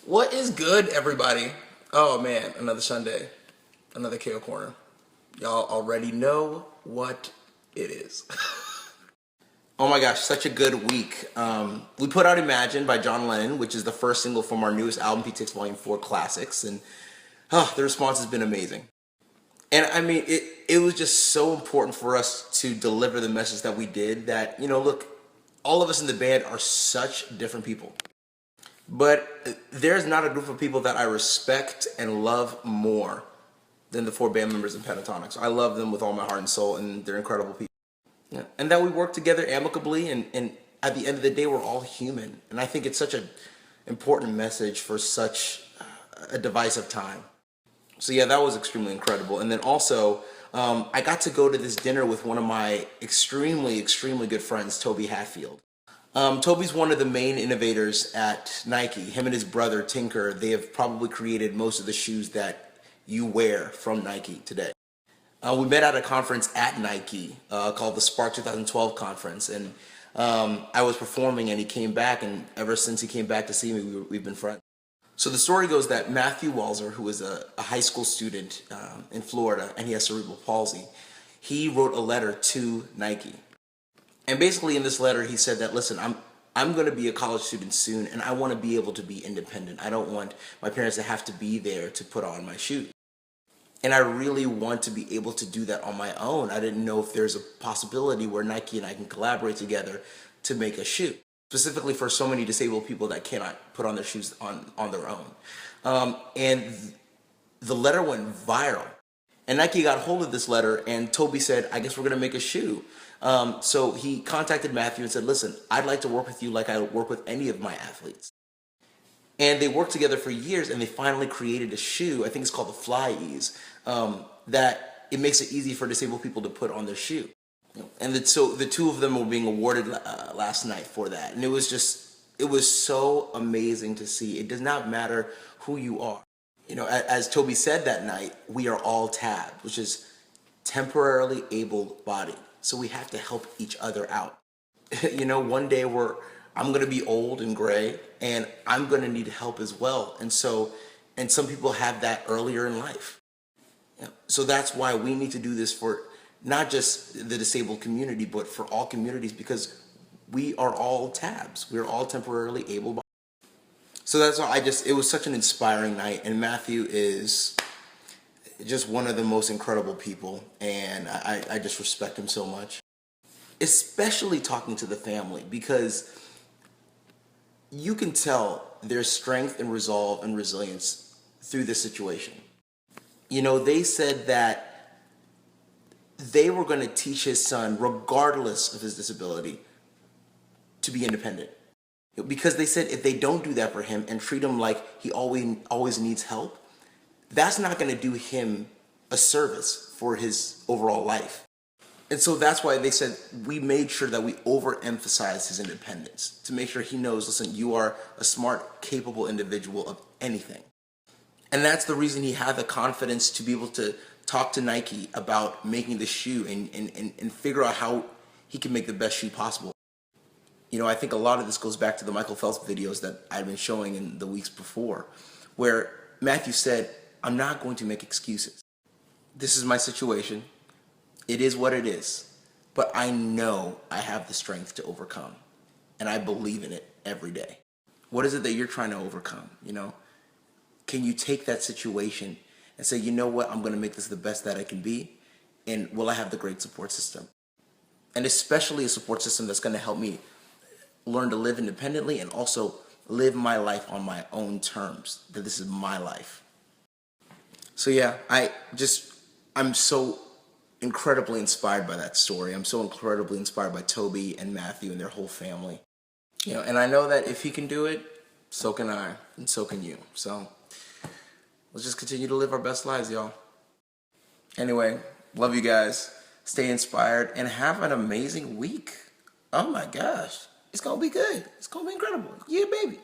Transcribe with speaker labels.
Speaker 1: What is good, everybody? Oh man, another Sunday, another KOCorner. Y'all already know what it is. Oh my gosh, such a good week. We put out Imagine by John Lennon, which is the first single from our newest album, PTX Volume 4 Classics, and the response has been amazing. And I mean, it was just so important for us to deliver the message that we did that, look, all of us in the band are such different people. But there's not a group of people that I respect and love more than the four band members in Pentatonic. So I love them with all my heart and soul, and they're incredible people. Yeah. And that we work together amicably, and at the end of the day, we're all human. And I think it's such an important message for such a divisive time. So yeah, that was extremely incredible. And then also, I got to go to this dinner with one of my extremely, extremely good friends, Toby Hatfield. Toby's one of the main innovators at Nike. Him and his brother, Tinker, they have probably created most of the shoes that you wear from Nike today. We met at a conference at Nike called the Spark 2012 conference, and I was performing and he came back, and ever since he came back to see me, we've been friends. So the story goes that Matthew Walzer, who was a high school student in Florida, and he has cerebral palsy, he wrote a letter to Nike. And basically in this letter, he said that, listen, I'm going to be a college student soon, and I want to be able to be independent. I don't want my parents to have to be there to put on my shoes. And I really want to be able to do that on my own. I didn't know if there's a possibility where Nike and I can collaborate together to make a shoe, specifically for so many disabled people that cannot put on their shoes on their own. And the letter went viral. And Nike got hold of this letter, and Toby said, I guess we're going to make a shoe. So he contacted Matthew and said, listen, I'd like to work with you like I work with any of my athletes. And they worked together for years, and they finally created a shoe, I think it's called the Fly Ease, that it makes it easy for disabled people to put on their shoe. And so the two of them were being awarded last night for that. And it was so amazing to see. It does not matter who you are. As Toby said that night, we are all tabbed, which is temporarily able-bodied. So we have to help each other out. One day I'm going to be old and gray, and I'm going to need help as well. And some people have that earlier in life. So that's why we need to do this for not just the disabled community, but for all communities, because we are all tabs. We're all temporarily able-bodied. So that's why it was such an inspiring night, and Matthew is just one of the most incredible people, and I just respect him so much. Especially talking to the family, because you can tell their strength and resolve and resilience through this situation. They said that they were going to teach his son, regardless of his disability, to be independent. Because they said if they don't do that for him and treat him like he always needs help, that's not going to do him a service for his overall life. And so that's why they said we made sure that we overemphasize his independence to make sure he knows, listen, you are a smart, capable individual of anything. And that's the reason he had the confidence to be able to talk to Nike about making the shoe and figure out how he can make the best shoe possible. I think a lot of this goes back to the Michael Phelps videos that I've been showing in the weeks before, where Matthew said, I'm not going to make excuses. This is my situation. It is what it is. But I know I have the strength to overcome. And I believe in it every day. What is it that you're trying to overcome? Can you take that situation and say, you know what, I'm going to make this the best that I can be? And will I have the great support system? And especially a support system that's going to help me learn to live independently and also live my life on my own terms, that this is my life. So yeah, I'm so incredibly inspired by that story. I'm so incredibly inspired by Toby and Matthew and their whole family. And I know that if he can do it, so can I, and so can you. So let's just continue to live our best lives, y'all. Anyway, love you guys. Stay inspired and have an amazing week. Oh my gosh. It's going to be good. It's going to be incredible. Yeah, baby.